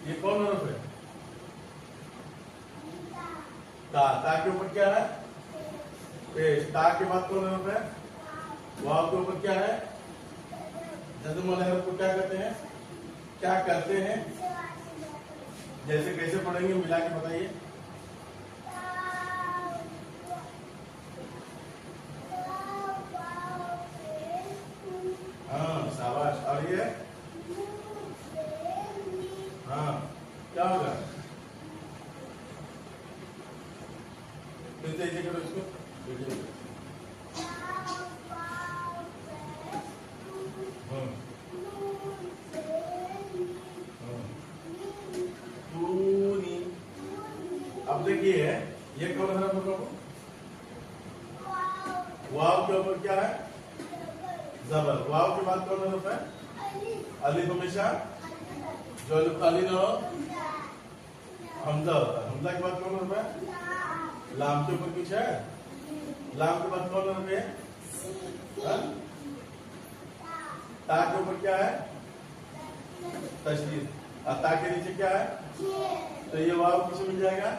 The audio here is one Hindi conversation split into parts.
ये कौन हरफ है? ता के ऊपर क्या है? पेश। ता के बाद कौन हरफ है? वाव के ऊपर क्या है? जज्म वाले हरफ को क्या कहते हैं? क्या करते हैं? जैसे कैसे पढ़ेंगे मिला के बताइए। हाँ शाबाश। और ये हाँ क्या होगा? फिर से करो इसको। अब देखिए ये कौन हरफ होगा? वाव के ऊपर क्या है? जबर। वाव के बाद कौन हरफ है? अलिफ। हमेशा जो अलिफ खाली ना हो हमजा होता है। हमजा के बाद कौन हरफ है? लाम के ऊपर कुछ है? लाम के बाद कौन हरफ है? ता के ऊपर क्या है? तशदीद। और ता के नीचे क्या है? तो ये वाव किसे मिल जाएगा?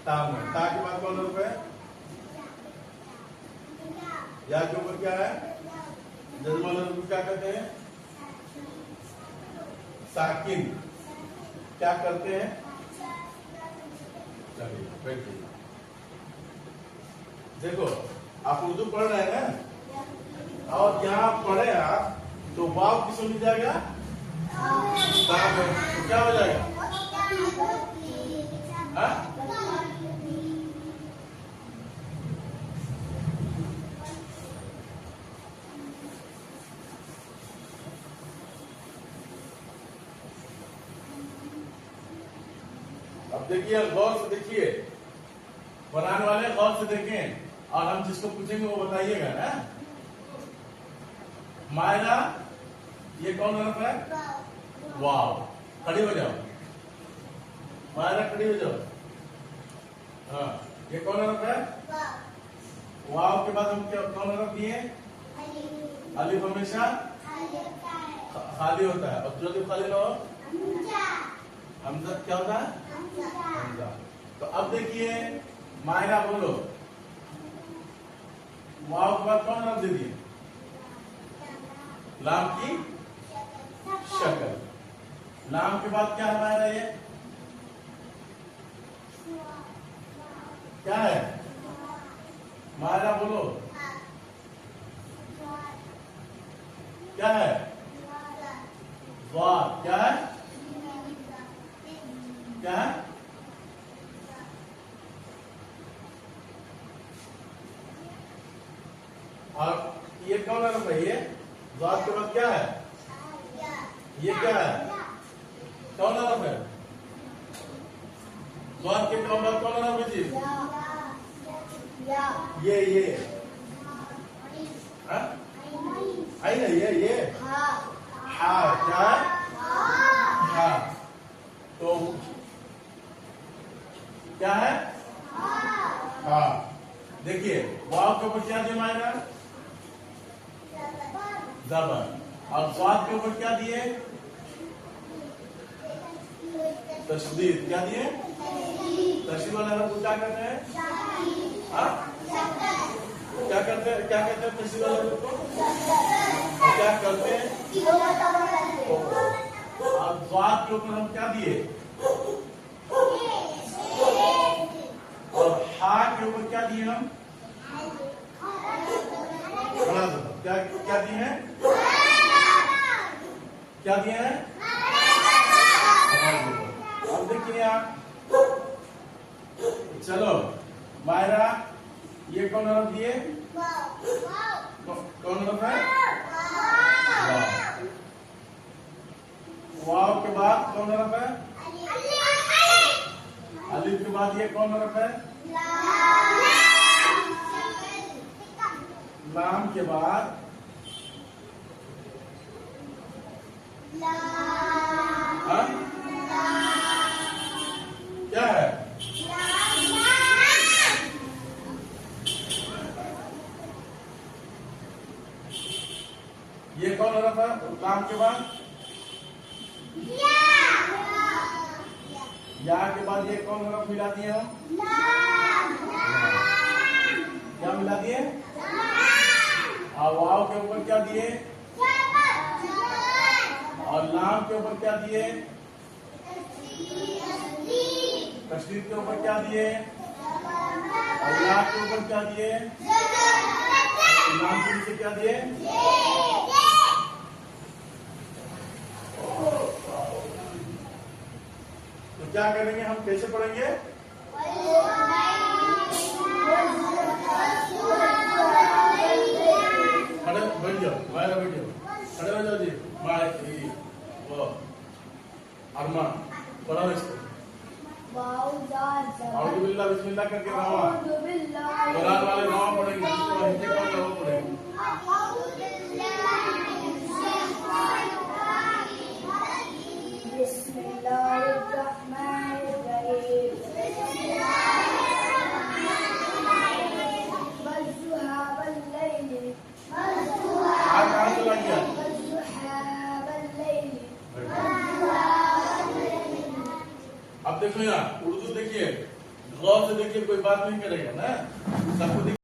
ता में। ता के बाद कौन हरफ है? या के ऊपर क्या है? जज्म वाले हरफ को क्या कहते हैं? साकिन। क्या करते हैं? चलिए बैठिए। देखो आप उर्दू पढ़ रहे हैं ना, और यहाँ पढ़े आप तो वाव किसको मिल जाएगा? तो क्या हो जाएगा? हाँ? अब देखिए गौर से देखिए, बनाने वाले गौर से देखें और हम जिसको पूछेंगे वो बताइएगा ना। मायरा ये कौन हरफ है? वाव। खड़ी हो जाओ मायरा, खड़ी हो जाओ। हाँ ये कौन हरफ है? वाव के बाद हम क्या कौन हरफ दिए? अलिफ। हमेशा खाली होता है और जो खाली ना हो हमजा क्या होता है? हमजा। तो अब देखिए मायरा बोलो, वाव के बाद कौन हरफ दे दिए? लाम की शक्ल। लाम के बाद क्या है मायरा? ये क्या है? मायरा बोलो क्या है? वाह। क्या है? क्या है? और ये कौन हरफ है? ये वाव के बाद क्या है? ये क्या है? कौन हरफ है? वाव के बाद कौन हरफ है जी? ये आई ना ये हा। क्या है? हा। तो क्या है? हाँ देखिए वाव के ऊपर क्या दिया मायरा? जबर। और स्वाद के ऊपर क्या दिए? तशदीद। क्या दिए? तशदीद वाला हरफ को क्या कहते हैं? क्या करते हैं? क्या कहते हैं तशदीद वाले हरफ को? क्या करते हैं? और स्वाद के ऊपर हम क्या दिए? और हा के ऊपर क्या दिए हम? क्या क्या दिए हैं? क्या दिए हैं? अब देखिए आप, चलो मायरा ये कौन हरफ दिए? कौन हरफ है? वाव के बाद कौन हरफ है? अलिफ के बाद ये कौन हरफ है? लाम के बाद हाँ? क्या है? ये कौन हरफ है? लाम के बाद या के बाद ये कौन हरफ मिला दिए हम? क्या मिला दिए? और वाव के ऊपर क्या दिए? और लाम के ऊपर क्या दिए? तशदीद के ऊपर क्या दिए? और या के ऊपर क्या दिए? लाम के नीचे क्या दिए? तो क्या करेंगे हम? कैसे पढ़ेंगे? खड़े बैठ जाओ, बाहर बैठ जाओ, खड़े हो जाओ जी। वो अरमान पढ़ा इसको। औज़ुबिल्लाह बिस्मिल्लाह करके रवा। कुरान वाले रवा पढ़ेंगे, जिसको हिंदी का रवा पढ़ेंगे। आज कहाँ चला गया? अब देखो यहाँ उर्दू देखिए, गौर से देखिए, कोई बात नहीं करेगा ना, सबको